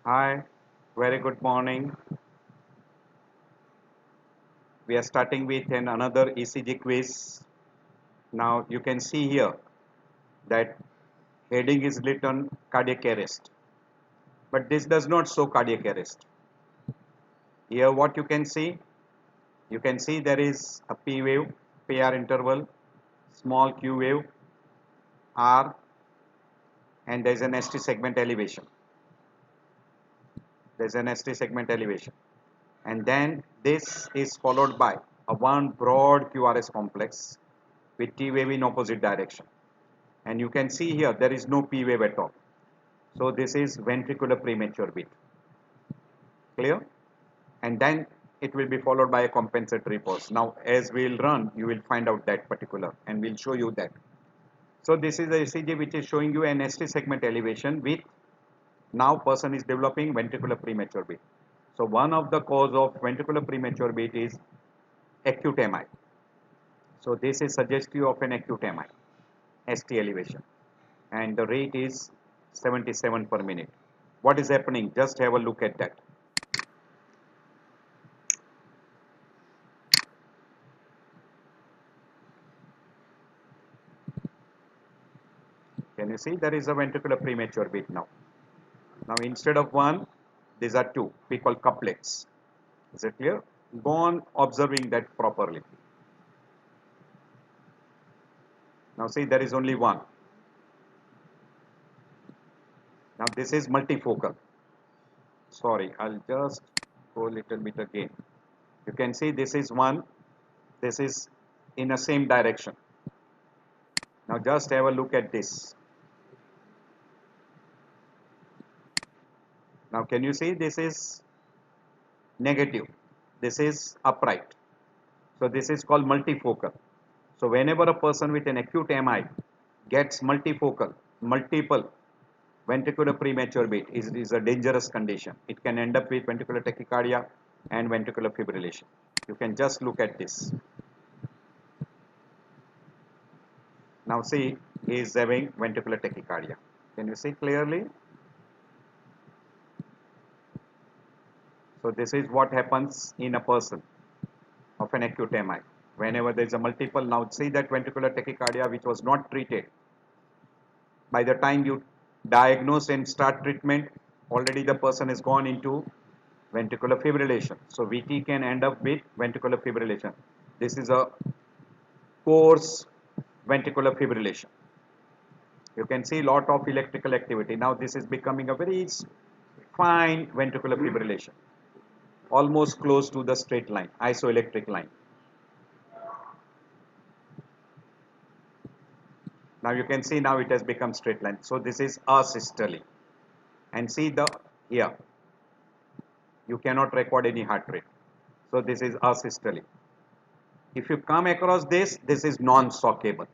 Hi, very good morning. We are starting with another ECG quiz. Now you can see here that heading is written cardiac arrest, but this does not show cardiac arrest. Here what you can see there is a P wave, PR interval, small Q wave, R, and there is an ST segment elevation. There is an ST segment elevation. And then this is followed by a one broad QRS complex with T wave in opposite direction. And you can see here there is no P wave at all. So this is ventricular premature beat. Clear? And then it will be followed by a compensatory pause. Now as we will run, you will find out that particular and we'll show you that. So this is the ECG which is showing you an ST segment elevation with now person is developing ventricular premature beat. So one of the cause of ventricular premature beat is acute MI. So this is suggestive of an acute MI, ST elevation, and the rate is 77 per minute. What is happening? Just have a look at that. Can you see there is a ventricular premature beat now? Now instead of one, these are two. We call couplets. Is it clear? Go on observing that properly. Now see there is only one. Now this is multifocal. Sorry, I'll just go a little bit again. You can see this is one. This is in the same direction. Now just have a look at this. Now can you see this is negative, this is upright. So this is called multifocal. So whenever a person with an acute MI gets multifocal, multiple ventricular premature beat is a dangerous condition. It can end up with ventricular tachycardia and ventricular fibrillation. You can just look at this. Now see, he is having ventricular tachycardia. Can you see clearly? So this is what happens in a person of an acute MI. Whenever there is a multiple, now see that ventricular tachycardia which was not treated. By the time you diagnose and start treatment, already the person has gone into ventricular fibrillation. So VT can end up with ventricular fibrillation. This is a coarse ventricular fibrillation. You can see lot of electrical activity. Now this is becoming a very fine ventricular fibrillation, almost close to the straight line, isoelectric line. Now you can see now it has become straight line. So this is asystole. And see the here. You cannot record any heart rate. So this is asystole. If you come across this, this is non-shockable.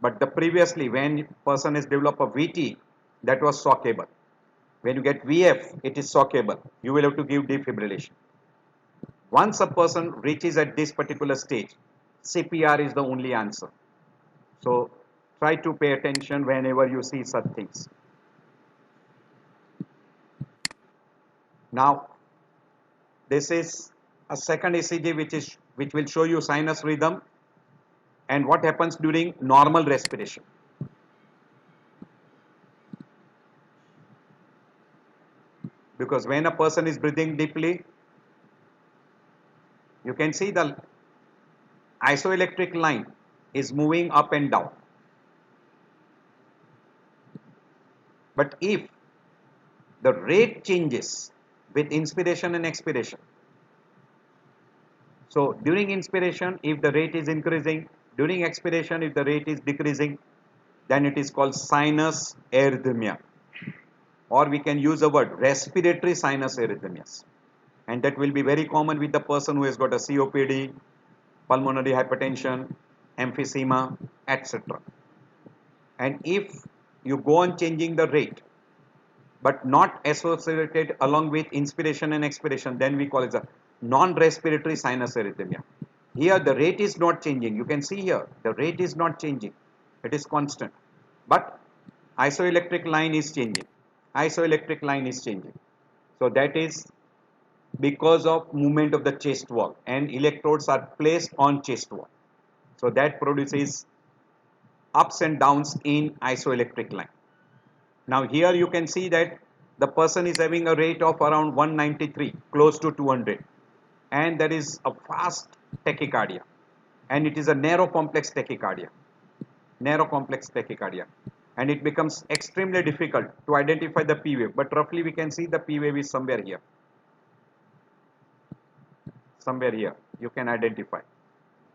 But the previously when person has developed a VT, that was shockable. When you get VF, it is shockable. You will have to give defibrillation. Once a person reaches at this particular stage, CPR is the only answer. So try to pay attention whenever you see such things. Now this is a second ECG which will show you sinus rhythm and what happens during normal respiration. Because when a person is breathing deeply, you can see the isoelectric line is moving up and down. But if the rate changes with inspiration and expiration, so during inspiration if the rate is increasing, during expiration if the rate is decreasing, then it is called sinus arrhythmia, or we can use the word respiratory sinus arrhythmias, and that will be very common with the person who has got a COPD, pulmonary hypertension, emphysema, etc. And if you go on changing the rate but not associated along with inspiration and expiration, then we call it a non-respiratory sinus arrhythmia. Here the rate is not changing. You can see here the rate is not changing. It is constant. But isoelectric line is changing. isoelectric line is changing. So that is because of movement of the chest wall, and electrodes are placed on chest wall. So that produces ups and downs in isoelectric line. Now here you can see that the person is having a rate of around 193, close to 200, and there is a fast tachycardia, and it is a narrow complex tachycardia, and it becomes extremely difficult to identify the P wave, but roughly we can see the P wave is somewhere here, you can identify.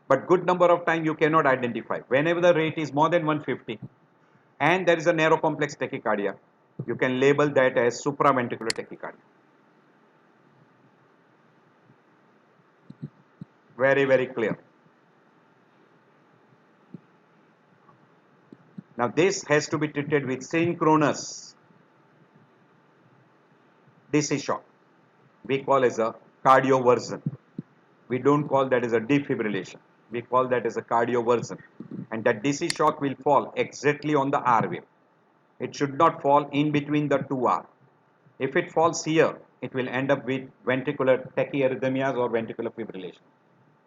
But good number of time you cannot identify. Whenever the rate is more than 150 and there is a narrow complex tachycardia, you can label that as supraventricular tachycardia. Very, very clear. Now this has to be treated with synchronous DC shock. We call as a cardioversion. We don't call that as a defibrillation. We call that as a cardioversion. And that DC shock will fall exactly on the R wave. It should not fall in between the two R. If it falls here, it will end up with ventricular tachyarrhythmias or ventricular fibrillation.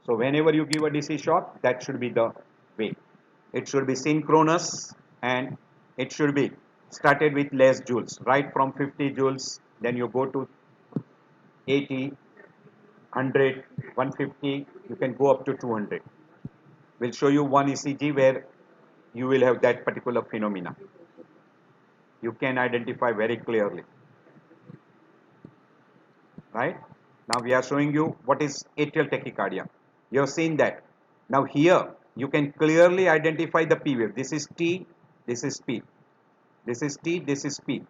So whenever you give a DC shock, that should be the way. It should be synchronous, and it should be started with less joules, right from 50 joules, then you go to 80, 100, 150, you can go up to 200. We'll show you one ECG where you will have that particular phenomena. You can identify very clearly. Right? Now we are showing you what is atrial tachycardia. You have seen that. Now here you can clearly identify the P wave. This is T, this is P. This is T, this is P.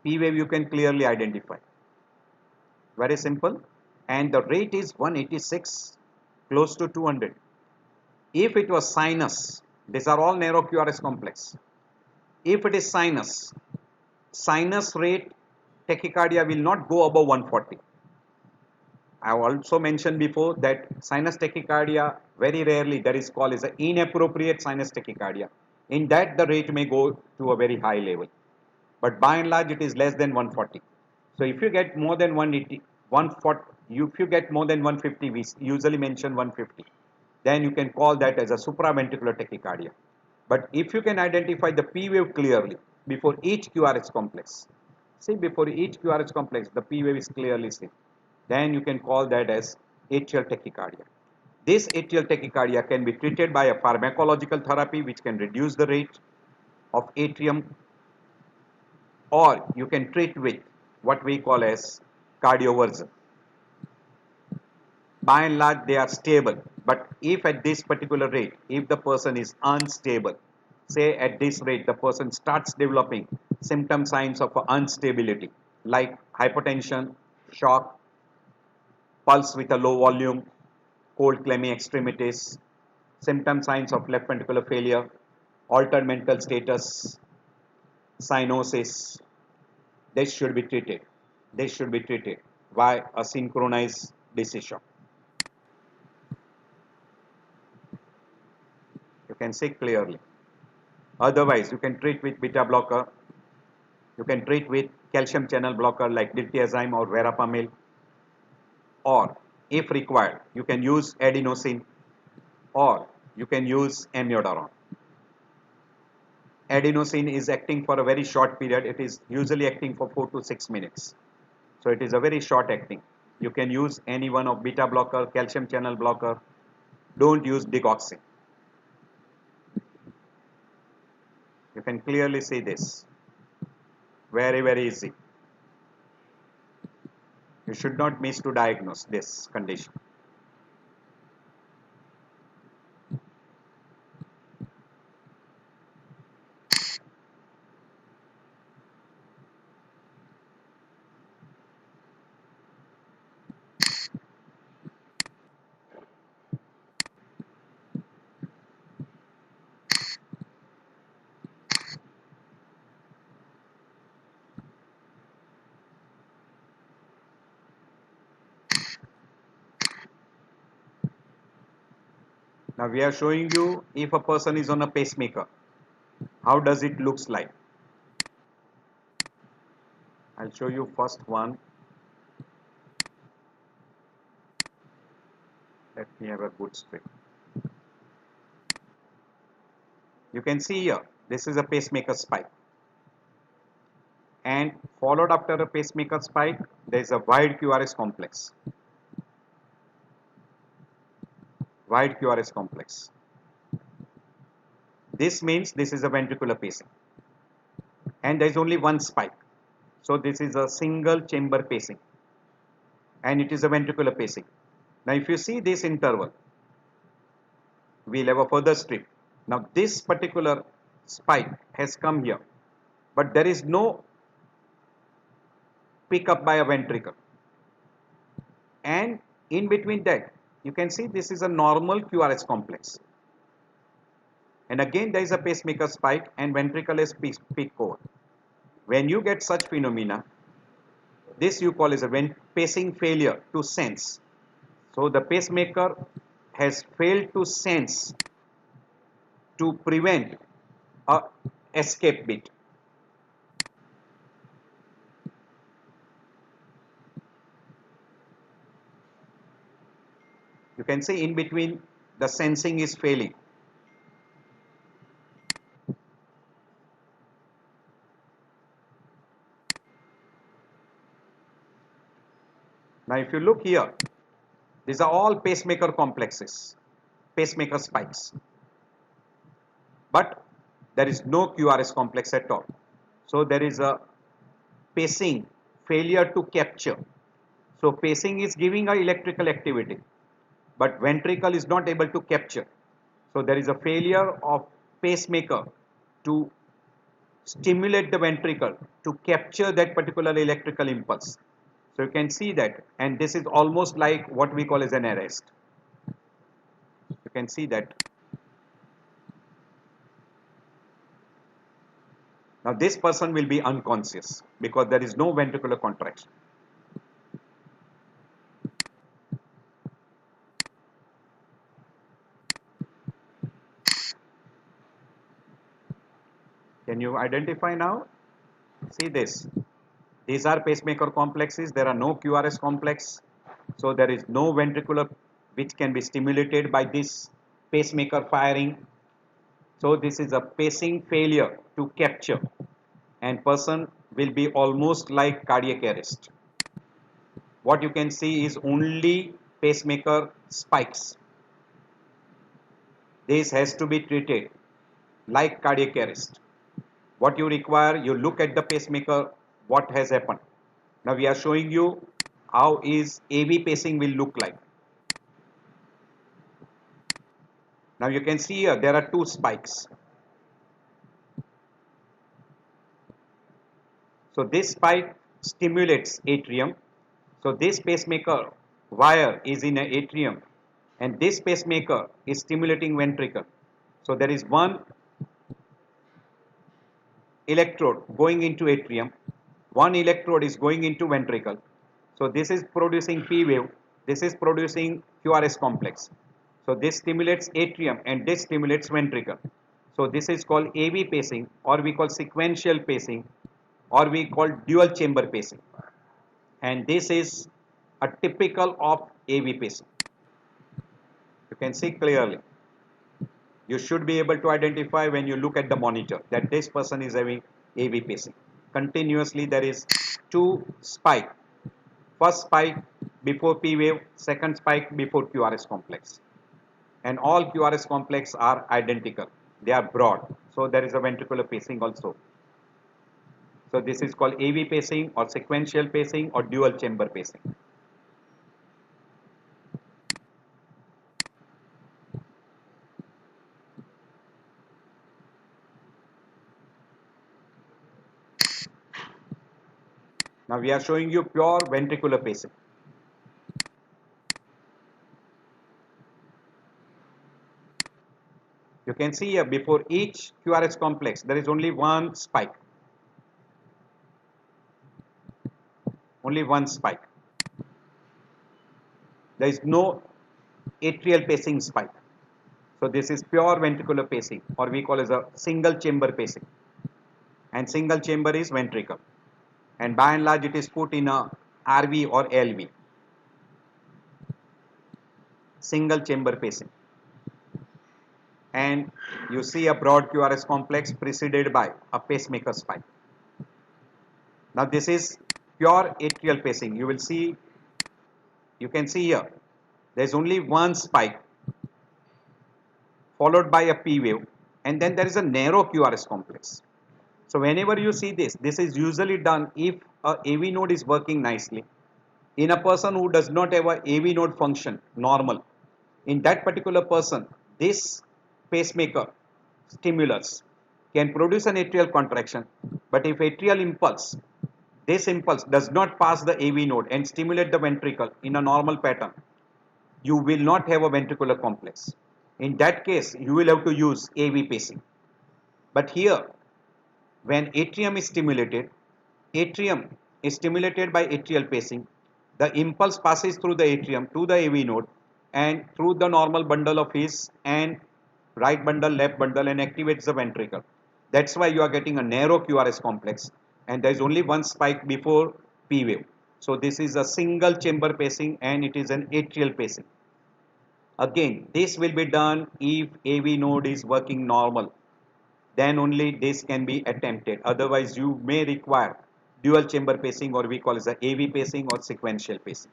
P wave you can clearly identify. Very simple. And the rate is 186, close to 200. If it was sinus, these are all narrow QRS complex. If it is sinus rate tachycardia will not go above 140. I have also mentioned before that sinus tachycardia, very rarely there is called as an inappropriate sinus tachycardia. In that the rate may go to a very high level. But by and large it is less than 140. So if you get more than 180, 140, if you get more than 150, we usually mention 150, then you can call that as a supraventricular tachycardia. But if you can identify the P wave clearly before each QRS complex, see before each QRS complex the P wave is clearly seen, then you can call that as atrial tachycardia. This atrial tachycardia can be treated by a pharmacological therapy which can reduce the rate of atrium, or you can treat with what we call as cardioversion. By and large they are stable, but if at this particular rate, if the person is unstable, say at this rate the person starts developing symptom signs of instability like hypotension, shock, pulse with a low volume, cold clammy extremities, symptom signs of left ventricular failure, altered mental status, cyanosis, this should be treated. This should be treated by a synchronized DC shock. You can see clearly. Otherwise, you can treat with beta blocker. You can treat with calcium channel blocker like diltiazem or verapamil. Or, if required, you can use adenosine, or you can use amiodarone. Adenosine is acting for a very short period. It is usually acting for 4 to 6 minutes. So it is a very short acting. You can use any one of beta blocker, calcium channel blocker. Don't use digoxin. You can clearly see this. Very, very easy. You should not miss to diagnose this condition. Now we are showing you if a person is on a pacemaker, how does it looks like. I'll show you first one. Let me have a good strip. You can see here, this is a pacemaker spike. And followed after a pacemaker spike, there is a wide QRS complex. Wide QRS complex. This means this is a ventricular pacing. And there is only one spike. So this is a single chamber pacing. And it is a ventricular pacing. Now if you see this interval, we'll have a further strip. Now this particular spike has come here, but there is no pick up by a ventricle. And in between that, you can see this is a normal QRS complex. And again there is a pacemaker spike and ventricle is peak over. When you get such phenomena, this you call as a pacing failure to sense. So the pacemaker has failed to sense to prevent a escape beat. You can see in between the sensing is failing. Now if you look here, these are all pacemaker complexes, pacemaker spikes. But there is no QRS complex at all. So there is a pacing failure to capture. So pacing is giving a electrical activity, but ventricle is not able to capture. So there is a failure of pacemaker to stimulate the ventricle to capture that particular electrical impulse. So you can see that, and this is almost like what we call as an arrest. You can see that. Now this person will be unconscious because there is no ventricular contraction. Can you identify now? See this. These are pacemaker complexes. There are no QRS complex. So there is no ventricular which can be stimulated by this pacemaker firing. So this is a pacing failure to capture, and person will be almost like cardiac arrest. What you can see is only pacemaker spikes. This has to be treated like cardiac arrest. What you require, you look at the pacemaker, what has happened. Now we are showing you how is AV pacing will look like. Now you can see here there are two spikes. So this spike stimulates atrium. So this pacemaker wire is in an atrium, and this pacemaker is stimulating ventricle. So there is one electrode going into atrium, one electrode is going into ventricle. So this is producing P wave, this is producing QRS complex. So this stimulates atrium and this stimulates ventricle. So this is called AV pacing, or we call sequential pacing, or we call dual chamber pacing. And this is a typical of AV pacing. You can see clearly. You should be able to identify when you look at the monitor that this person is having AV pacing. Continuously there is two spike. First spike before P wave, second spike before QRS complex. And all QRS complex are identical. They are broad. So there is a ventricular pacing also. So this is called AV pacing or sequential pacing or dual chamber pacing. Now we are showing you pure ventricular pacing. You can see here before each QRS complex there is only one spike. Only one spike. There is no atrial pacing spike. So this is pure ventricular pacing, or we call as a single chamber pacing. And single chamber is ventricle. and by and large it is put in a RV or LV, single chamber pacing, and you see a broad QRS complex preceded by a pacemaker spike. Now this is pure atrial pacing. You can see here there is only one spike followed by a P wave, and then there is a narrow QRS complex. So whenever you see this, this is usually done if a AV node is working nicely. In a person who does not have a AV node function normal, in that particular person, this pacemaker stimulus can produce an atrial contraction, but if atrial impulse, this impulse does not pass the AV node and stimulate the ventricle in a normal pattern, you will not have a ventricular complex. In that case, you will have to use AV pacing. But here, when atrium is stimulated by atrial pacing, the impulse passes through the atrium to the AV node and through the normal bundle of his and right bundle, left bundle, and activates the ventricle. That's why you are getting a narrow QRS complex, and there is only one spike before P wave. So this is a single chamber pacing and it is an atrial pacing. Again, this will be done if AV node is working normal. Then only this can be attempted. Otherwise, you may require dual chamber pacing, or we call it the AV pacing or sequential pacing.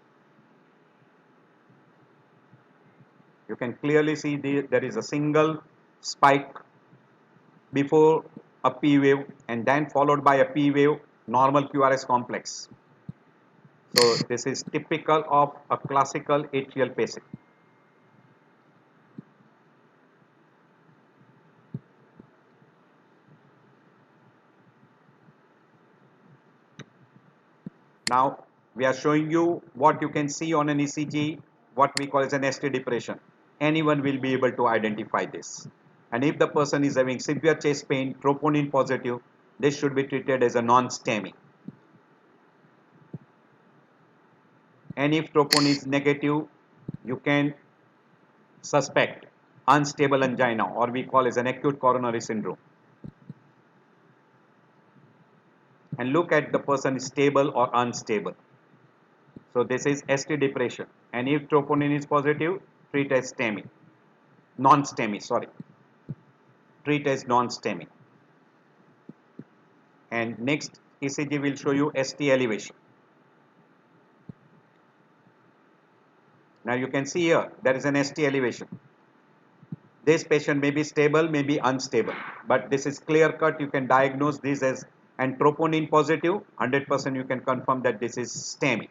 You can clearly see there is a single spike before a P wave and then followed by a P wave normal QRS complex. So this is typical of a classical atrial pacing. Now we are showing you what you can see on an ECG, what we call as an ST depression. Anyone will be able to identify this. And if the person is having severe chest pain, troponin positive, this should be treated as a non-STEMI. And if troponin is negative, you can suspect unstable angina, or we call as an acute coronary syndrome. And look at the person is stable or unstable. So this is ST depression. And if troponin is positive, treat as STEMI. Non-STEMI, sorry. Treat as non-STEMI. And next ECG will show you ST elevation. Now you can see here there is an ST elevation. This patient may be stable, may be unstable, but this is clear cut. You can diagnose this as and troponin positive. 100% you can confirm that this is STEMI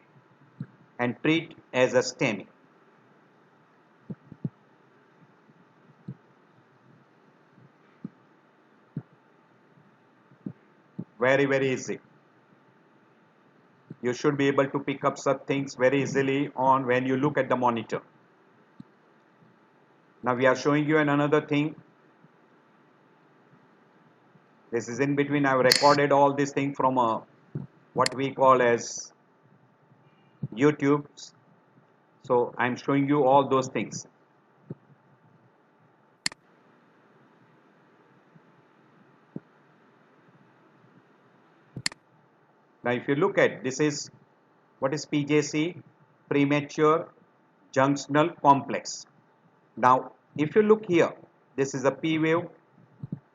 and treat as a STEMI. Very easy. You should be able to pick up such things very easily on when you look at the monitor. Now we are showing you another thing. This is in between. I have recorded all this thing from what we call as YouTube. So I'm showing you all those things. Now if you look at this, is what is PJC? Premature junctional complex. Now if you look here, this is a P wave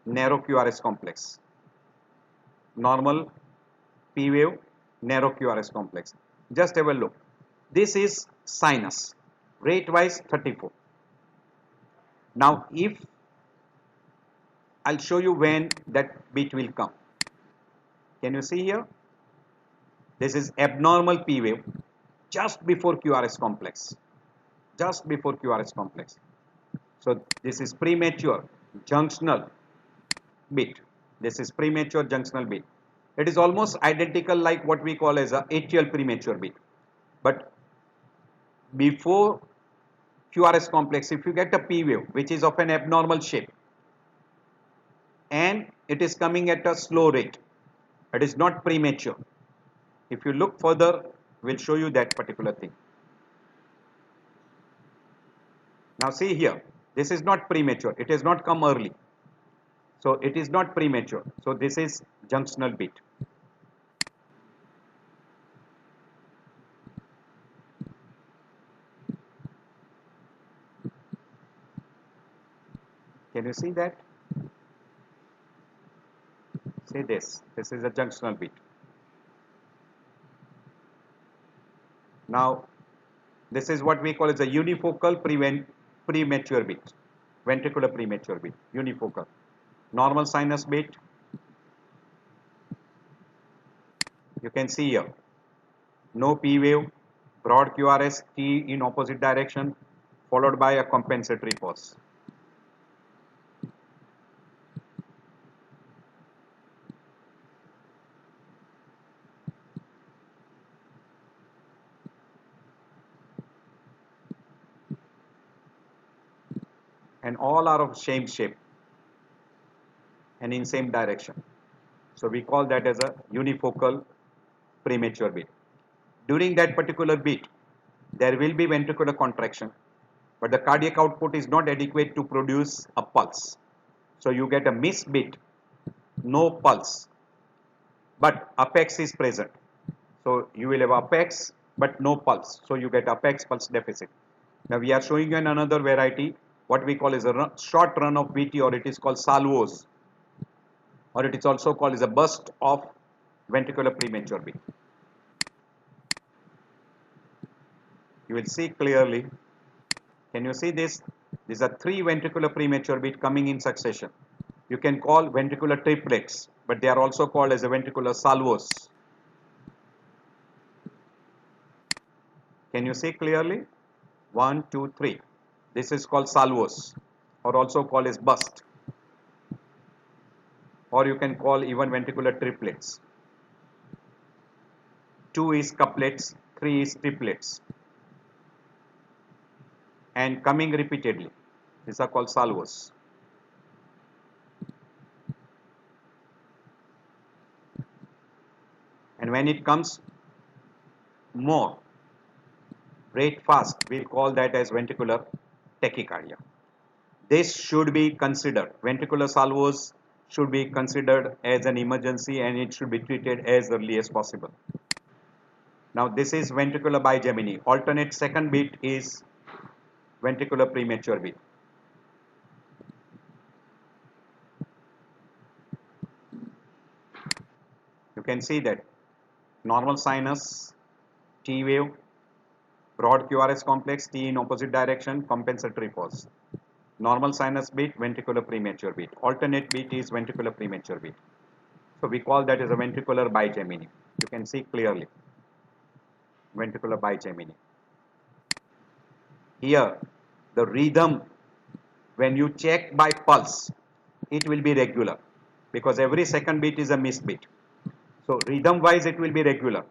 narrow QRS complex. Normal P wave narrow QRS complex. Just have a look. This is sinus, rate wise 34. Now if I'll show you when that beat will come. Can you see here? This is abnormal P wave just before QRS complex. Just before QRS complex. So this is premature junctional beat. This is premature junctional beat. It is almost identical like what we call as a atrial premature beat. But before QRS complex, if you get a P wave which is of an abnormal shape and it is coming at a slow rate, it is not premature. If you look further, we'll show you that particular thing. Now see here, this is not premature. It has not come early. So it is not premature. So this is junctional beat. Can you see that? See this. This is a junctional beat. Now, this is what we call as a unifocal premature beat. Ventricular premature beat. Unifocal. Normal sinus beat. You can see here. No P wave. Broad QRS, T in opposite direction, followed by a compensatory pause. And all are of same shape and in same direction. So we call that as a unifocal premature beat. During that particular beat, there will be ventricular contraction, but the cardiac output is not adequate to produce a pulse. So you get a missed beat, no pulse, but apex is present. So you will have apex but no pulse. So you get apex pulse deficit. Now we are showing you another variety, what we call is a short run of VT, or it is called salvos, or it is also called as a burst of ventricular premature beat. You will see clearly. Can you see this? These are three ventricular premature beat coming in succession. You can call ventricular triplets, but they are also called as a ventricular salvos. Can you see clearly? 1, 2, 3. This is called salvos, or also called as burst, or you can call even ventricular triplets. 2 is couplets, 3 is triplets, and coming repeatedly. These are called salvos. And when it comes more rate fast, we'll call that as ventricular tachycardia. This should be considered. Ventricular salvos should be considered as an emergency, and it should be treated as early as possible. Now this is ventricular bigeminy. Alternate second beat is ventricular premature beat. You can see that normal sinus, T wave, broad QRS complex, T in opposite direction, compensatory pause. Normal sinus beat, ventricular premature beat. Alternate beat is ventricular premature beat. So we call that as a ventricular bigeminy. You can see clearly. Ventricular bigeminy. Here, the rhythm, when you check by pulse, it will be regular, because every second beat is a missed beat. So rhythm wise it will be regular.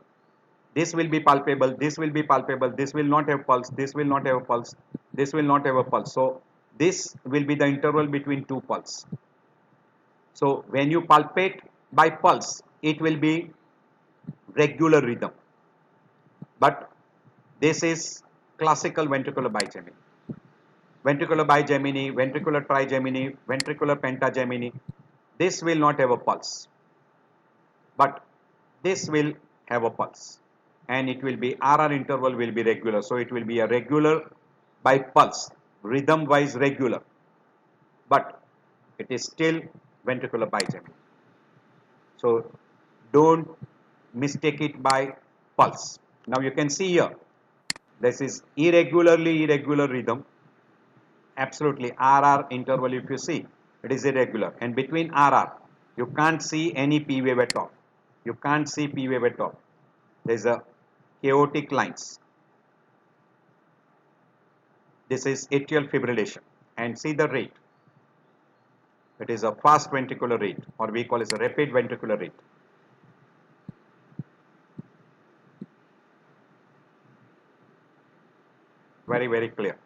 This will be palpable, this will be palpable, this will not have pulse, this will not have a pulse, this will not have a pulse. So this will be the interval between two pulse. So when you palpate by pulse, it will be regular rhythm. But this is classical ventricular bigeminy. Ventricular bigeminy, ventricular trigeminy, ventricular pentageminy, this will not have a pulse, but this will have a pulse, and it will be RR interval will be regular. So it will be a regular by pulse, rhythm wise regular, but it is still ventricular bigeminy. So don't mistake it by pulse. Now you can see here, this is irregular rhythm. Absolutely, RR interval, if you see, it is irregular, and between RR you can't see any P wave at all. You can't see P wave at all. There is a chaotic lines. This is atrial fibrillation, and see the rate. It is a fast ventricular rate, or we call it a rapid ventricular rate. Very, very clear.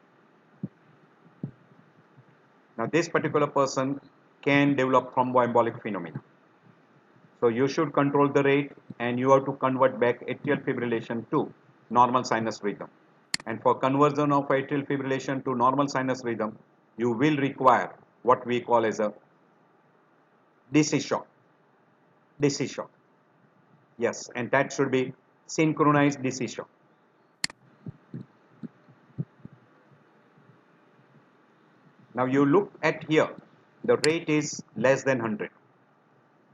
Now this particular person can develop thromboembolic phenomena. So you should control the rate, and you have to convert back atrial fibrillation to normal sinus rhythm. And for conversion of atrial fibrillation to normal sinus rhythm, you will require what we call as a DC shock. DC shock. Yes, and that should be synchronized DC shock. Now you look at here, the rate is less than 100.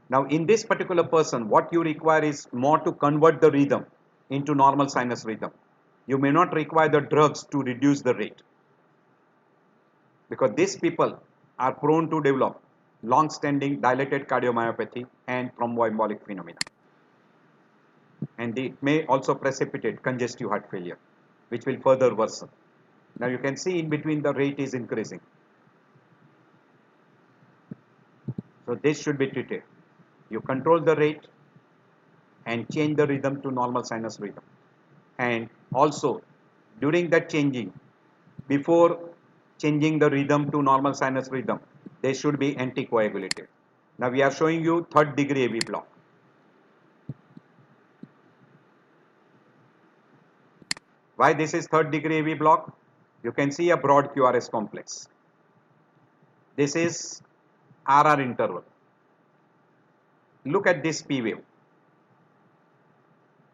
Now in this particular person, what you require is more to convert the rhythm into normal sinus rhythm. You may not require the drugs to reduce the rate, because these people are prone to develop long-standing dilated cardiomyopathy and thromboembolic phenomena. And it may also precipitate congestive heart failure, which will further worsen. Now you can see in between the rate is increasing. So this should be treated. You control the rate and change the rhythm to normal sinus rhythm. And also during that changing, before changing the rhythm to normal sinus rhythm, they should be anticoagulated. Now we are showing you third degree AV block. Why this is third degree AV block? You can see a broad QRS complex. This is RR interval. Look at this P wave.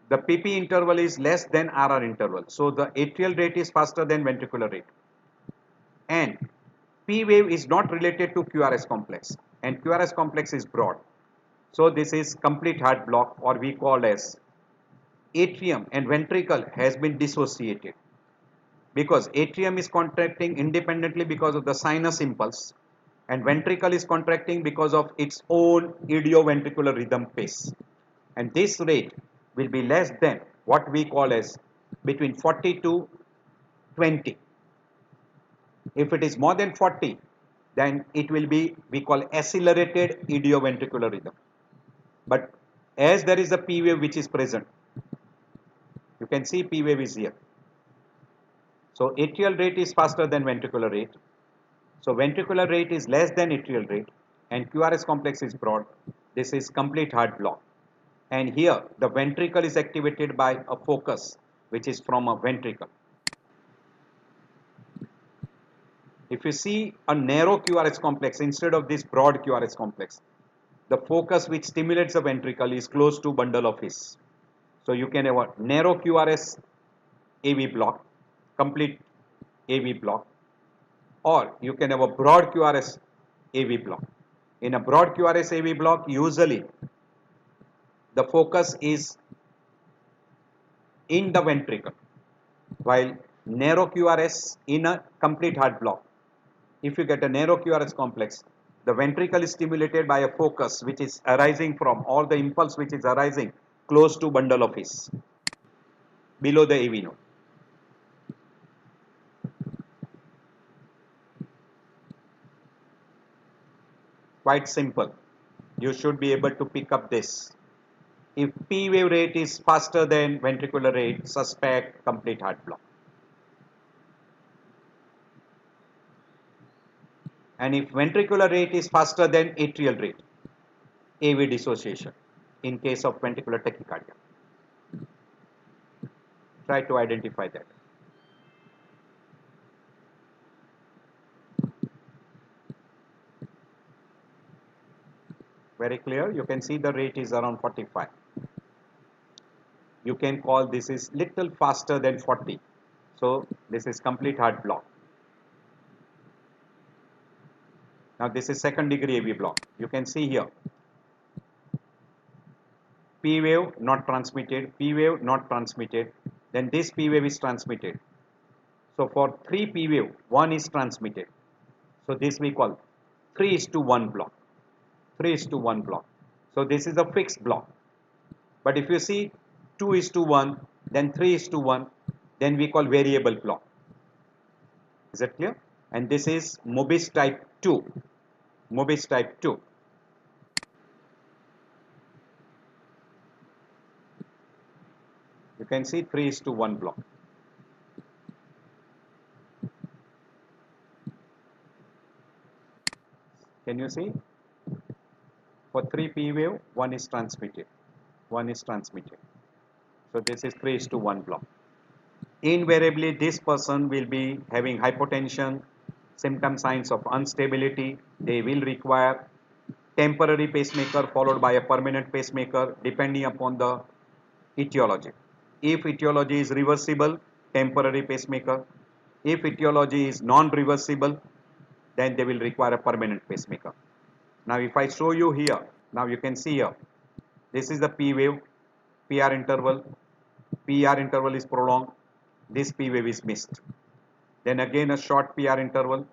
The PP interval is less than RR interval. So the atrial rate is faster than ventricular rate. And P wave is not related to QRS complex. And QRS complex is broad. So this is complete heart block, or we call as atrium and ventricle has been dissociated, because atrium is contracting independently because of the sinus impulse, and ventricle is contracting because of its own idioventricular rhythm pace. And this rate will be less than what we call as between 40 to 20. If it is more than 40, then it will be, we call accelerated idioventricular rhythm. But as there is a P wave which is present, you can see P wave is here. So atrial rate is faster than ventricular rate. So ventricular rate is less than atrial rate, and QRS complex is broad. This is complete heart block. And here the ventricle is activated by a focus which is from a ventricle. If you see a narrow QRS complex instead of this broad QRS complex, the focus which stimulates the ventricle is close to bundle of His. So you can have a narrow QRS AV block, complete AV block, or you can have a broad QRS AV block. In a broad QRS AV block, usually the focus is in the ventricle, while narrow QRS in a complete heart block, if you get a narrow QRS complex, the ventricle is stimulated by a focus which is arising from, or the impulse which is arising close to bundle of His, below the AV node. Quite simple. You should be able to pick up this. If P wave rate is faster than ventricular rate, suspect complete heart block. And if ventricular rate is faster than atrial rate, AV dissociation in case of ventricular tachycardia. Try to identify that. Very clear. You can see the rate is around 45. You can call this is little faster than 40. So this is complete heart block. Now this is second degree AV block. You can see here P wave not transmitted, P wave not transmitted, then this P wave is transmitted. So for 3 P wave, 1 is transmitted. So this we call 3:1 block. 3:1 block. So this is a fixed block. But if you see 2:1, then 3:1, then we call variable block. Is that clear? And this is Mobis type 2. Mobis type 2. You can see 3:1 block. Can you see? For 3 P wave, 1 is transmitted. 1 is transmitted. So this is 3:1 block. Invariably, this person will be having hypotension, symptom signs of instability. They will require temporary pacemaker followed by a permanent pacemaker depending upon the etiology. If etiology is reversible, temporary pacemaker. If etiology is non-reversible, then they will require a permanent pacemaker. Now if I show you here, now you can see here, this is the P wave, PR interval, PR interval is prolonged, this P wave is missed. Then again a short PR interval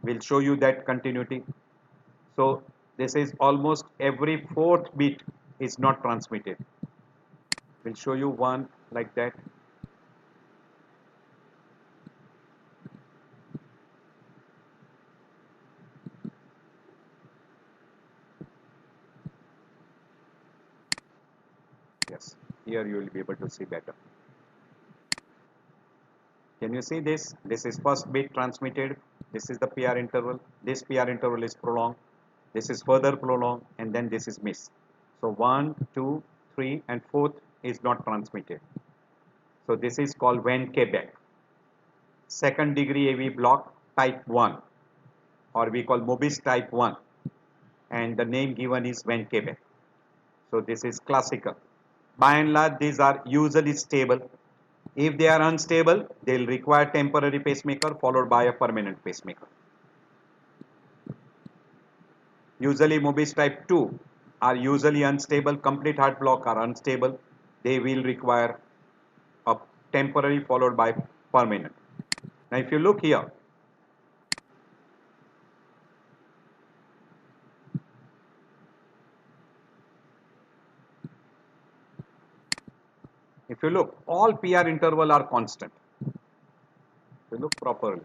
will show you that continuity. So this is almost every fourth beat is not transmitted. We'll show you one like that. Yes, here you will be able to see better. Can you see this? This is first bit transmitted. This is the PR interval. This PR interval is prolonged. This is further prolonged, and then this is missed. So 1, 2, 3, and 4th is not transmitted. So this is called Van Quebec. Second degree AV block type 1, or we call Mobis type 1, and the name given is Van Quebec. So this is classical. By and large, these are usually stable. If they are unstable, they will require temporary pacemaker followed by a permanent pacemaker. Usually Mobis type 2 are usually unstable, complete heart block are unstable. They will require a temporary followed by permanent. Now if you look here, if you look, all PR interval are constant. If you look properly.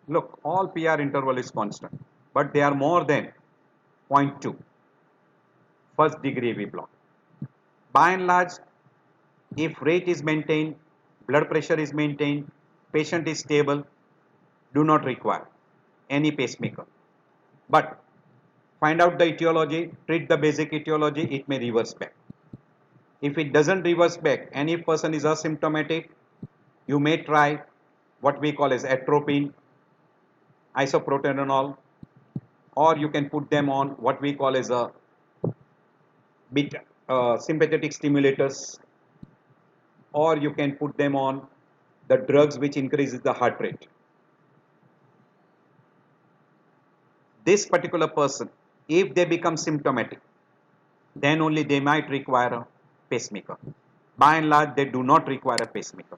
Look, all PR interval is constant, but they are more than 0.2, first degree AV block. By and large, if rate is maintained, blood pressure is maintained, patient is stable, do not require any pacemaker. But find out the etiology, treat the basic etiology, it may reverse back. If it doesn't reverse back and if person is asymptomatic, you may try what we call as atropine, isoproterenol, or you can put them on what we call as a beta sympathetic stimulators, or you can put them on the drugs which increases the heart rate. This particular person, if they become symptomatic, then only they might require a pacemaker. By and large, they do not require a pacemaker.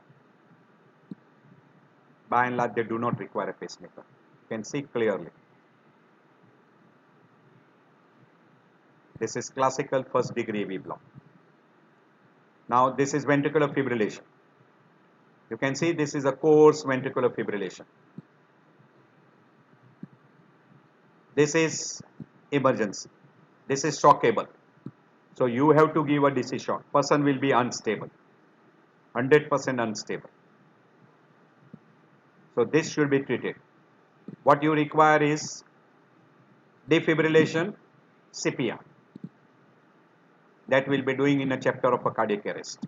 By and large, they do not require a pacemaker. You can see clearly. This is classical first degree AV block. Now this is ventricular fibrillation. You can see this is a coarse ventricular fibrillation. This is emergency. This is shockable. So you have to give a DC shock. Person will be unstable, 100% unstable. So this should be treated. What you require is defibrillation, CPR. That we'll be doing in a chapter of a cardiac arrest.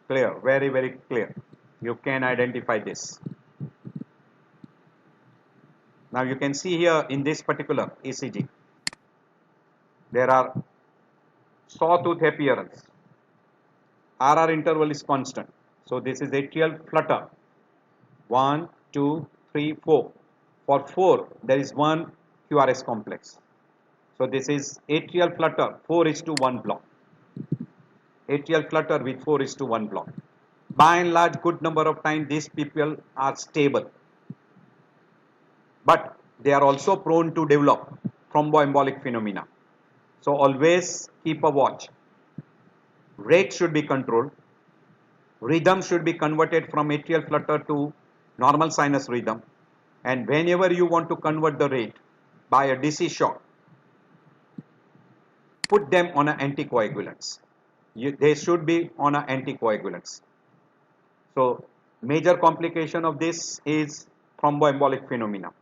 Clear, very, very clear. You can identify this. Now you can see here in this particular ECG, there are sawtooth appearance. RR interval is constant. So this is atrial flutter. 1, 2, 3, 4. For 4, there is one QRS complex. So this is atrial flutter 4:1 block. Atrial flutter with 4:1 block. By and large, good number of times these people are stable, but they are also prone to develop thromboembolic phenomena. So always keep a watch. Rate should be controlled. Rhythm should be converted from atrial flutter to normal sinus rhythm. And whenever you want to convert the rate by a DC shock, put them on an anticoagulants. They should be on an anticoagulants. So major complication of this is thromboembolic phenomena,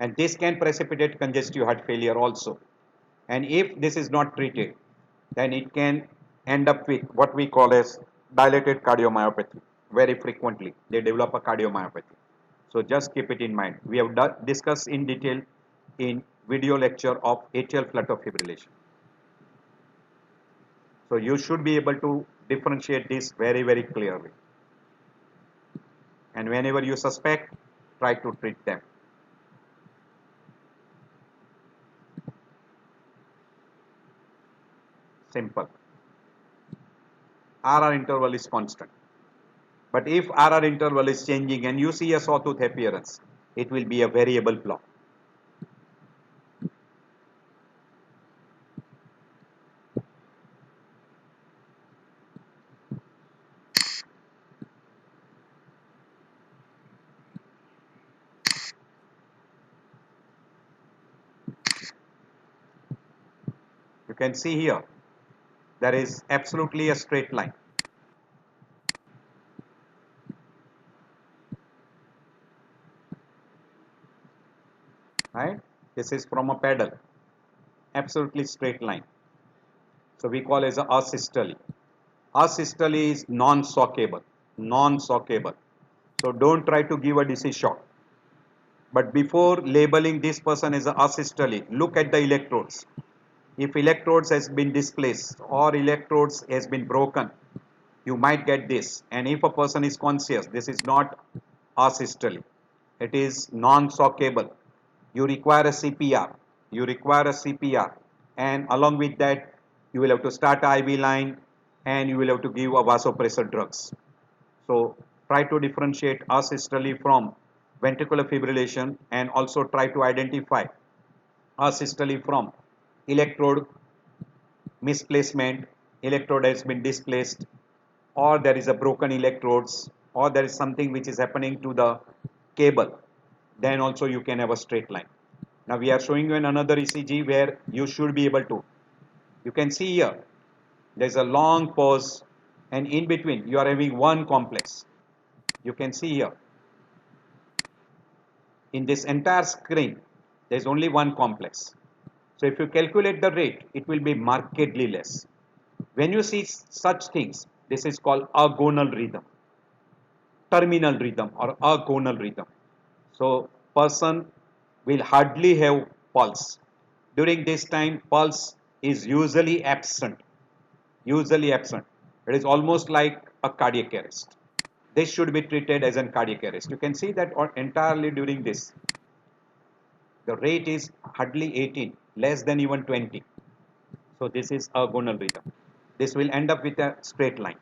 and this can precipitate congestive heart failure also. And if this is not treated, then it can end up with what we call as dilated cardiomyopathy. Very frequently they develop a cardiomyopathy. So just keep it in mind. We have discussed in detail in video lecture of atrial flutter fibrillation. So you should be able to differentiate this very, very clearly. And whenever you suspect, try to treat them. Simple. RR interval is constant. But if RR interval is changing and you see a sawtooth appearance, it will be a variable block. You can see here, there is absolutely a straight line. Right? This is from a pedal, absolutely straight line. So we call as a asystole. Asystole is non-shockable, non-shockable. So don't try to give a DC shock. But before labeling this person as a asystole, look at the electrodes. If electrodes has been displaced or electrodes has been broken, you might get this. And if a person is conscious, this is not asystole. It is non-shockable. You require a CPR. You require a CPR. And along with that, you will have to start a IV line and you will have to give a vasopressor drugs. So try to differentiate asystole from ventricular fibrillation and also try to identify asystole from electrode misplacement, electrode has been displaced, or there is a broken electrodes, or there is something which is happening to the cable. Then also you can have a straight line. Now we are showing you in another ECG where you should be able to. You can see here, there is a long pause and in between you are having one complex. You can see here, in this entire screen, there is only one complex. So if you calculate the rate, it will be markedly less. When you see such things, this is called agonal rhythm, terminal rhythm or agonal rhythm. So person will hardly have pulse. During this time, pulse is usually absent. Usually absent. It is almost like a cardiac arrest. This should be treated as a cardiac arrest. You can see that entirely during this, the rate is hardly 18, less than even 20. So this is agonal rhythm. This will end up with a straight line.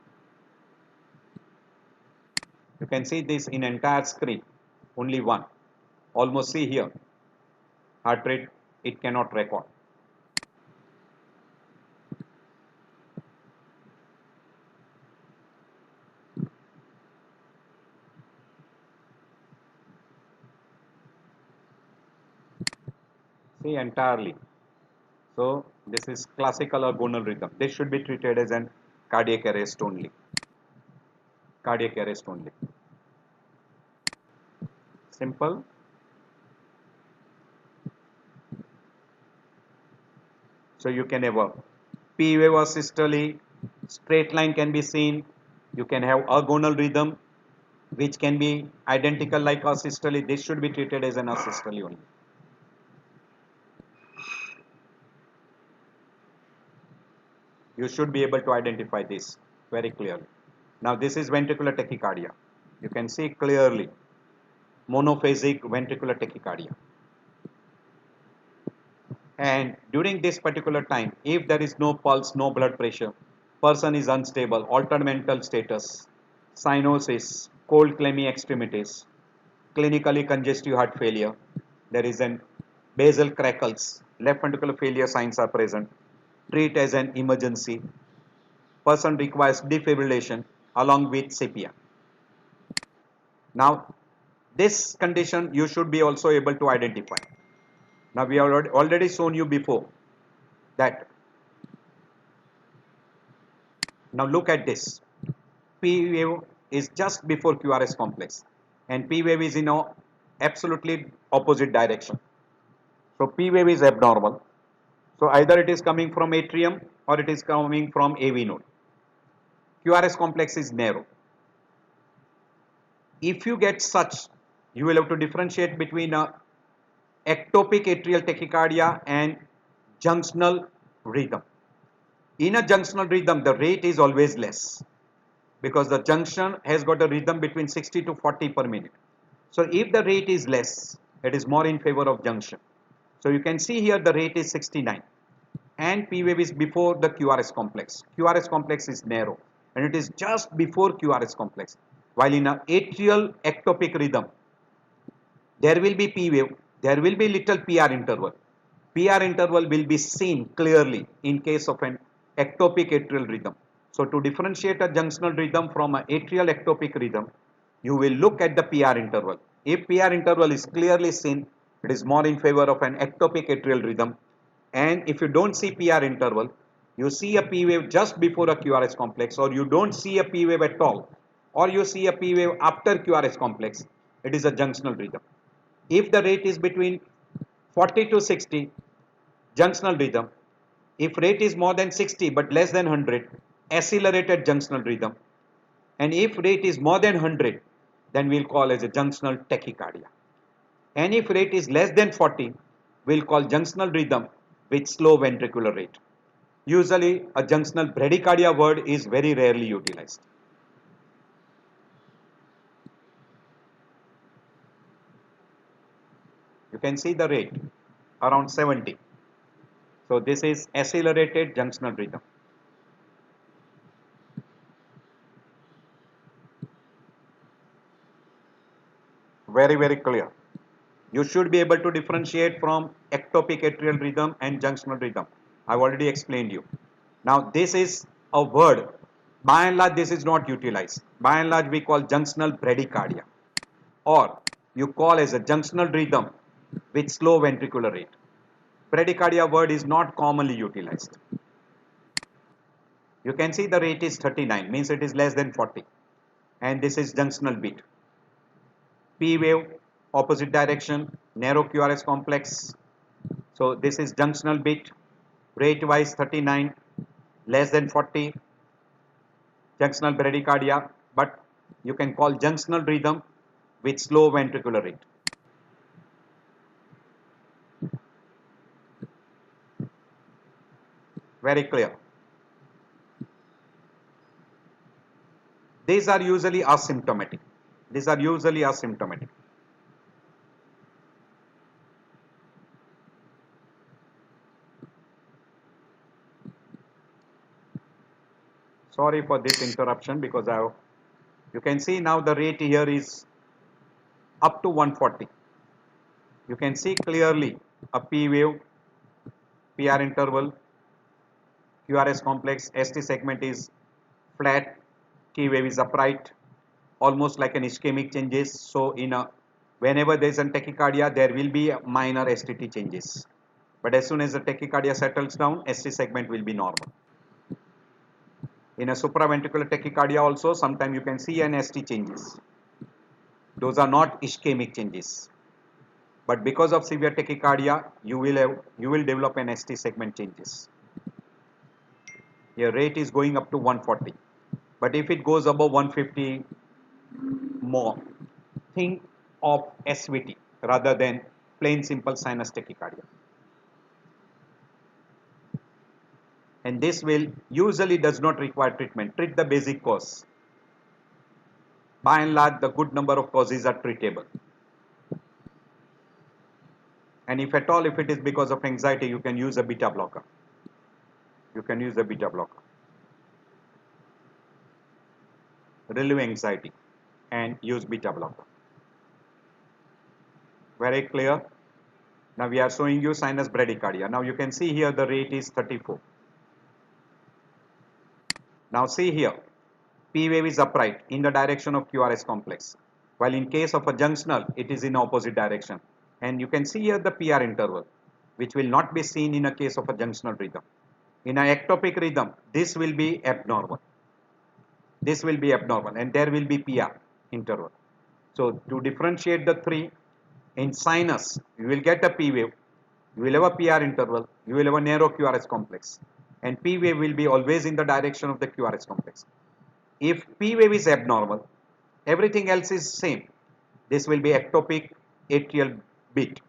You can see this in entire screen, only one. Almost see here, heart rate, it cannot record. See entirely. So this is classical agonal rhythm. This should be treated as an cardiac arrest only. Cardiac arrest only. Simple. So you can have a P wave asystole, straight line can be seen. You can have agonal rhythm, which can be identical like asystole. This should be treated as an asystole only. You should be able to identify this very clearly. Now this is ventricular tachycardia. You can see clearly monophasic ventricular tachycardia. And during this particular time, if there is no pulse, no blood pressure, person is unstable, altered mental status, cyanosis, cold clammy extremities, clinically congestive heart failure, there is an basal crackles, left ventricular failure signs are present, treat as an emergency, person requires defibrillation along with CPR. Now, this condition you should be also able to identify. Now, we have already shown you before that. Now, look at this. P wave is just before QRS complex, and P wave is in a absolutely opposite direction. So, P wave is abnormal. So, either it is coming from atrium or it is coming from AV node. QRS complex is narrow. If you get such, you will have to differentiate between a ectopic atrial tachycardia and junctional rhythm. In a junctional rhythm, the rate is always less because the junction has got a rhythm between 60 to 40 per minute. So if the rate is less, it is more in favor of junction. So you can see here the rate is 69 and P wave is before the QRS complex. QRS complex is narrow and it is just before QRS complex. While in an atrial ectopic rhythm, there will be P wave, there will be little PR interval. PR interval will be seen clearly in case of an ectopic atrial rhythm. So to differentiate a junctional rhythm from an atrial ectopic rhythm, you will look at the PR interval. If PR interval is clearly seen, it is more in favor of an ectopic atrial rhythm. And if you don't see PR interval, you see a P wave just before a QRS complex, or you don't see a P wave at all, or you see a P wave after QRS complex, it is a junctional rhythm. If the rate is between 40 to 60, junctional rhythm. If rate is more than 60 but less than 100, accelerated junctional rhythm. And if rate is more than 100, then we'll call as a junctional tachycardia. And if rate is less than 40, we'll call junctional rhythm with slow ventricular rate. Usually a junctional bradycardia word is very rarely utilized. You can see the rate around 70. So this is accelerated junctional rhythm. Very clear. You should be able to differentiate from ectopic atrial rhythm and junctional rhythm. I've already explained you. Now this is a word. By and large, this is not utilized. By and large, we call junctional bradycardia, or you call as a junctional rhythm with slow ventricular rate. Bradycardia word is not commonly utilized. You can see the rate is 39, means it is less than 40, and this is junctional beat. P wave, opposite direction, narrow QRS complex. So this is junctional beat, rate wise 39, less than 40, junctional bradycardia, but you can call junctional rhythm with slow ventricular rate. Very clear. These are usually asymptomatic. These are usually asymptomatic. Sorry for this interruption because you can see now the rate here is up to 140. You can see clearly a P wave, PR interval, QRS complex, ST segment is flat, T wave is upright, almost like an ischemic changes. So whenever there is a tachycardia, there will be minor STT changes. But as soon as the tachycardia settles down, ST segment will be normal. In a supraventricular tachycardia also, sometimes you can see an ST changes. Those are not ischemic changes. But because of severe tachycardia, you will develop an ST segment changes. Your rate is going up to 140. But if it goes above 150 more, think of SVT rather than plain simple sinus tachycardia. And this will usually does not require treatment. Treat the basic cause. By and large, the good number of causes are treatable. And if at all, if it is because of anxiety, you can use a beta blocker. You can use a beta blocker. Relieve anxiety and use beta blocker. Very clear. Now we are showing you sinus bradycardia. Now you can see here the rate is 34. Now see here, P wave is upright in the direction of QRS complex, while in case of a junctional, it is in opposite direction. And you can see here the PR interval, which will not be seen in a case of a junctional rhythm. In an ectopic rhythm, this will be abnormal. This will be abnormal, and there will be PR interval. So to differentiate the three, in sinus, you will get a P wave, you will have a PR interval, you will have a narrow QRS complex, and P wave will be always in the direction of the QRS complex. If P wave is abnormal, everything else is same. This will be ectopic atrial beat.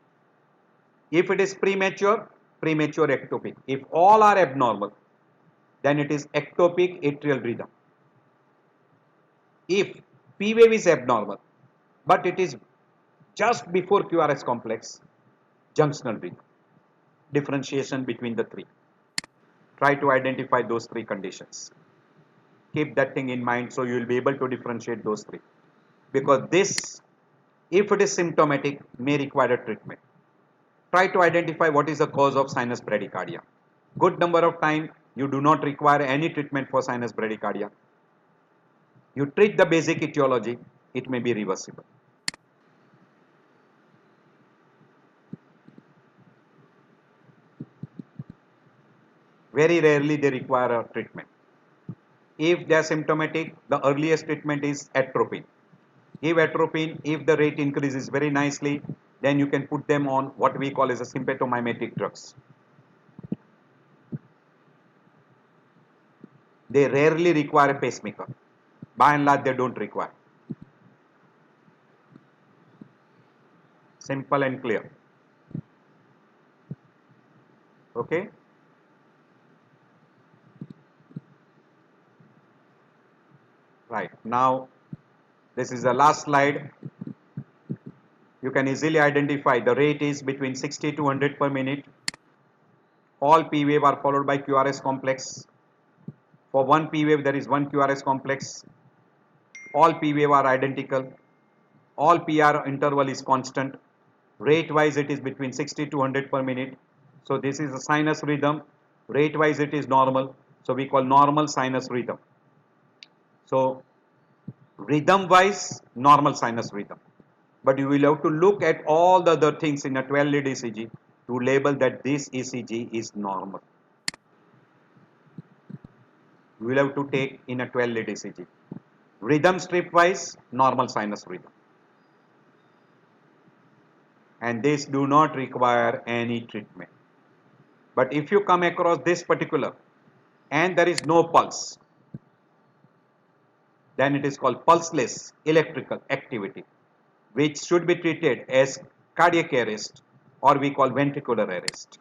If it is premature, premature ectopic. If all are abnormal, then it is ectopic atrial rhythm. If P wave is abnormal, but it is just before QRS complex, junctional rhythm. Differentiation between the three. Try to identify those three conditions. Keep that thing in mind so you will be able to differentiate those three. Because this, if it is symptomatic, may require a treatment. Try to identify what is the cause of sinus bradycardia. Good number of time you do not require any treatment for sinus bradycardia. You treat the basic etiology, it may be reversible. Very rarely they require a treatment. If they are symptomatic, the earliest treatment is atropine. Give atropine. If the rate increases very nicely, then you can put them on what we call as a sympathomimetic drugs. They rarely require a pacemaker. By and large, they don't require. Simple and clear. Okay. Right. Now, this is the last slide. You can easily identify the rate is between 60 to 100 per minute. All P wave are followed by QRS complex. For one P wave, there is one QRS complex. All P wave are identical. All PR interval is constant. Rate wise, it is between 60 to 100 per minute. So this is a sinus rhythm. Rate wise, it is normal. So we call normal sinus rhythm. So rhythm wise, normal sinus rhythm. But you will have to look at all the other things in a 12 lead ECG to label that this ECG is normal. You will have to take in a 12 lead ECG. Rhythm strip wise, normal sinus rhythm. And these do not require any treatment. But if you come across this particular and there is no pulse, then it is called pulseless electrical activity, which should be treated as cardiac arrest or we call ventricular arrest.